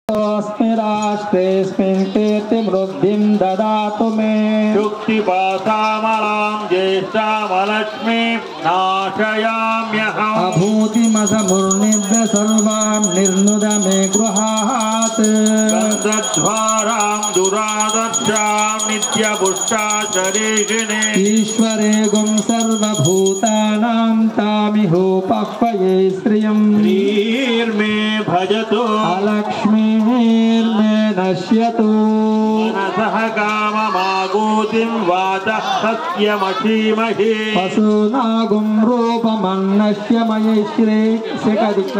अस्मि राष्ट्रेऽस्मिन् कीर्तिवृद्धिं ददातु मे। शुक्तिपासामलां ज्येष्ठामलक्ष्मीं नाशयाम्यहम्। अभूतिमसमुर्निद्य सर्वां निर्नुद मे गृहात्। गन्धद्वारां दुरादर्शां नित्यपुष्टाचरीषिणे। ईश्वरे गुं सर्वभूतानां तामिहोपह्वये श्रियम्। श्रीर्मे भजतु अलक्ष्मीर्मे नश्यतु। मनसः काममागूतिं वाचः सत्यमशीमहि। पशूनागुं रूपमन्नश्य मयि श्रीश्वेतां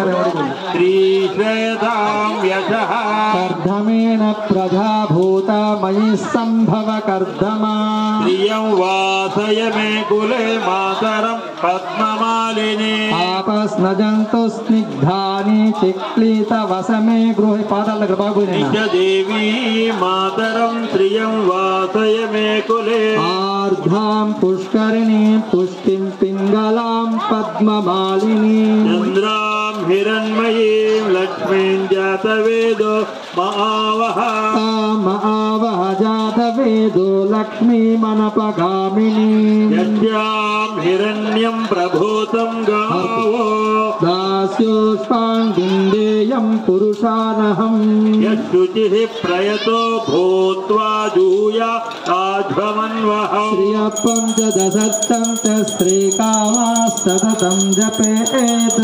यशः कर्धमेन प्रजा भूता मयि सम्भव कर्धमा। प्रियं वासय मे कुले मातरं पद्ममालिनी। आपस्नजन्तु स्निग्धानि चिक्लितवसमे गृहे पादाల निज देवी मातरं प्रियं वासय मे कुले। आर्द्रां पुष्करिणीं पुष्टिं पिङ्गलां पद्ममालिनी। चन्द्रां हिरण्मयीं लक्ष्मीं जातवेदो महावः। आवह जातवेदो लक्ष्मीमनपगामिनी। यस्यां हिरण्यं प्रभूतं गावो दास्योष्पाण्डिन्देयं पुरुषानहम्। यशुचिः प्रयतो भूत्वा जूया आध्वमन्वः। श्रियः पञ्चदशं च स्त्रीकामास्ततं जपेत्।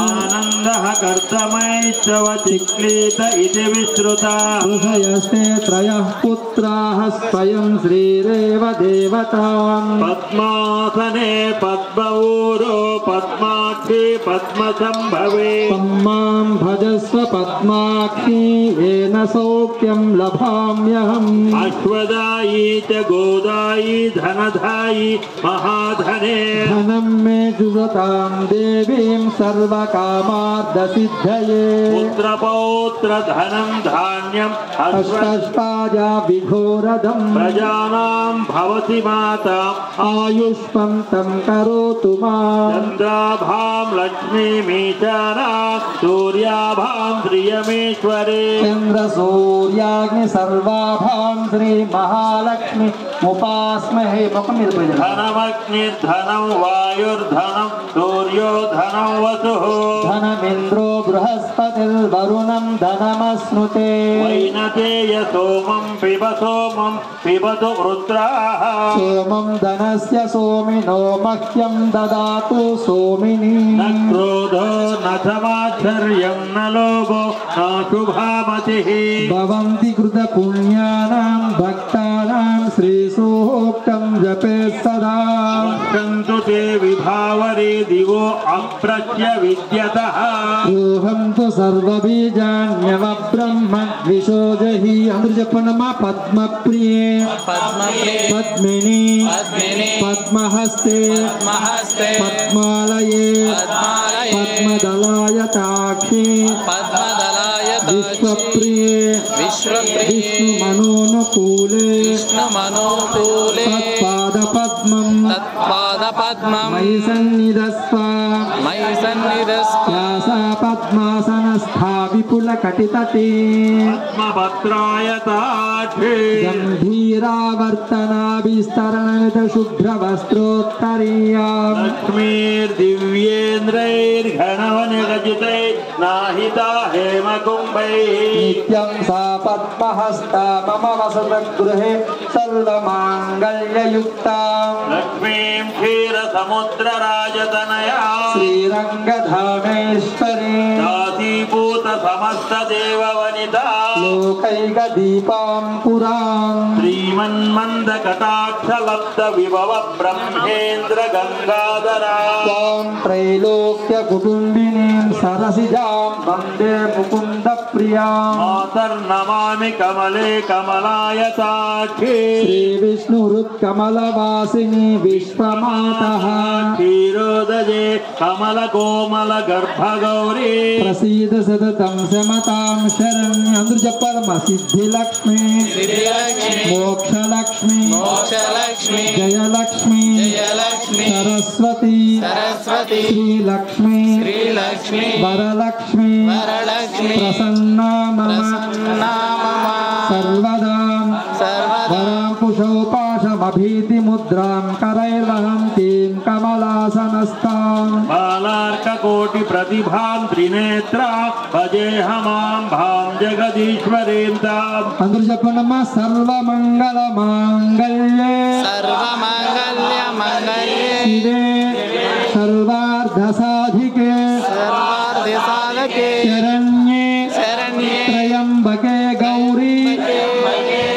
आनन्दः कर्तमैश्चव चिक्लीत इति विश्रुता। ऋषयस्ते त्रयः पुत्राः स्वयं श्रीरेव देवताम्। पद्मासने पद्मऊरो पद्माक्षी पद्मसम्भवे। मां भजस्व पद्माक्षी येन सौख्यं लभाम्यहम्। अश्वदायी च गोदायी धनधायी महाधने। धनं मे जुषतां देवीं सर्वकामार्थसिद्धये। पुत्रपौत्र धनं धान्यम् अष्टाजा विघोरदम्। प्रजानां भवति माता आयुष्मं तं करोतु माम्। चन्द्राभां लक्ष्मीमीशाना सूर्याभां श्रियमेश्वरे। चन्द्र सूर्याग्नि सर्वाभां श्री महालक्ष्मी उपास्महे। धनमग्निर्धनं वायुर्धनं सूर्यो धनं वसुः। धनमिन्द्रो बृहस्पतिर्वरुणं धनमश्नुते। वैनतेय सोमं पिबतु रुद्राः। सोमं धनस्य सोमिनो मह्यं ददातु सोमिनी। न क्रोधो न समाश्चर्यं न लोभो न शुभामतिः। भवन्ति कृतपुण्यानां भक्तानां श्रीसूक्तं जपेत् सदा। पश्यन्तु ते विभावरे दिवो अप्रच्य विद्यतः। ऊहं तु सर्वबीजान्यवब्रह्म द्विषोजहि। అందరూ చెప్పండమ్మా పద్మప్రియే పద్మిని పద్మహస్తే పద్మాలయే పద్మదళాయతాక్షి విశ్వప్రియే విష్ణుమనోనుకూలే తత్పాదపద్మం మయి సన్నిధస్వ వ్యాసా పద్మాసనస్థా విపులకటితటీ पद्मपत्रायताक्षी। गम्भीरावर्तनाभिस्तरणमित शुभ्रवस्त्रोत्तरीया। लक्ष्मीर्दिव्येन्द्रैर्घनवनिरजितैर्नाहिता हेमकुम्भैः। नित्यं सा पद्महस्ता मम वसतगृहे सर्वमाङ्गल्ययुक्ता। लक्ष्मीं क्षीरसमुद्रराजतनया श्रीरङ्गधामेश्वरी। दासीभूत समस्तदेववनिता लोकैकदीपां पुरां। श्रीमन्मन्दकटाक्षलब्धविभव ब्रह्मेन्द्र गङ्गाधरा। त्वां त्रैलोक्यकुटुम्बिनीं सरसिजां वन्दे मुकुन्दप्रियां। मातर्नमामि कमले कमलायताक्षी। श्रीविष्णुहृत्कमलवासिनी विश्वमातः। क्षीरोदजे कमलकोमलगर्भगौरी। प्रसीद सततं शमतां शरण्य। అందరూ చెప్పాలమ్మా సిద్ధిలక్ష్మి మోక్షలక్ష్మి జయలక్ష్మి సరస్వతి శ్రీలక్ష్మి వరలక్ష్మి ప్రసన్నా మమ भीतिमुद्रां करैर्वहन्तीं कमलासनस्थां बालार्ककोटिप्रतिभां त्रिनेत्रा भजेऽहमां भां जगदीश्वरीं ताम् అందరూ చెప్పండమ్మా సర్వమంగళమాంగళ్యే सर्वमङ्गल्यमङ्गल्ये శివే సర్వార్థసాధికే सर्वार्धसाधके శరణ్యే शरण्ये త్రయంబకే గౌరీ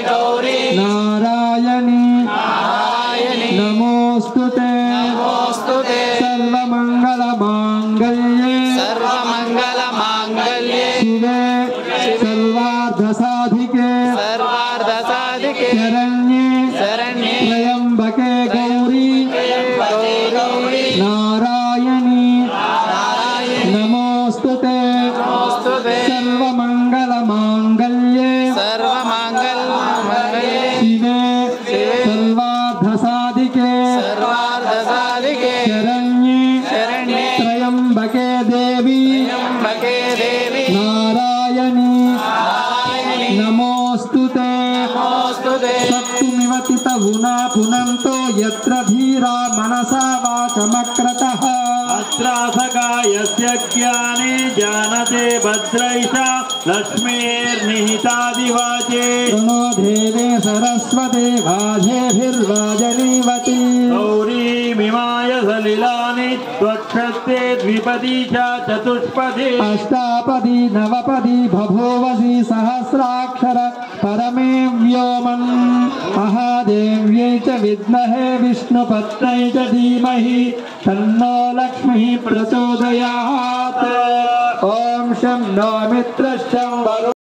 गौरी నారాయణి नारायणि నమోస్తుతే नमोऽस्तुते సర్వమంగళమాంగళ్యే सर्वमङ्गलमाङ्गल्ये శివే సర్వార్థసాధికే सर्वार्धसाधके శరణ్యే शरण्ये త్రయంబకే గౌరీ गौरी నారాయణి नारायणि నమోస్తుతే नमोऽस्तुते సర్వమంగళమాంగళ్యే सर्वमङ्गलमङ्गल्ये శివే సర్వార్థసాధికే सर्वार्धसाधके శరణ్యే शरण्ये త్రయంబకే దేవి त्र्यम्बके देवी నారాయణి नारायणि నమోస్తుతే नमोऽस्तुते శక్తిమివతిత గుణా పునంతో యత్ర ధీరా మనసా వాచమక్రతః अत्रासकायस्य ज्ञाने जानते भद्रैषा लक्ष्मीर्निहितादिवाचे प्रणो देवे सरस्वते वाजेभिर्वाजनीवती गौरीमिमाय सलिलानि त्वक्षस्ते द्विपदी च चतुष्पदी अष्टापदी नवपदी बभूवसि सहस्राक्षर परमे व्योमन् महादेव्यै च विद्महे विष्णुपत्न्यै च धीमहि तन्नो लक्ष्मीः प्रचोदयात् ॐ शं नो मित्रश्चं वरुणः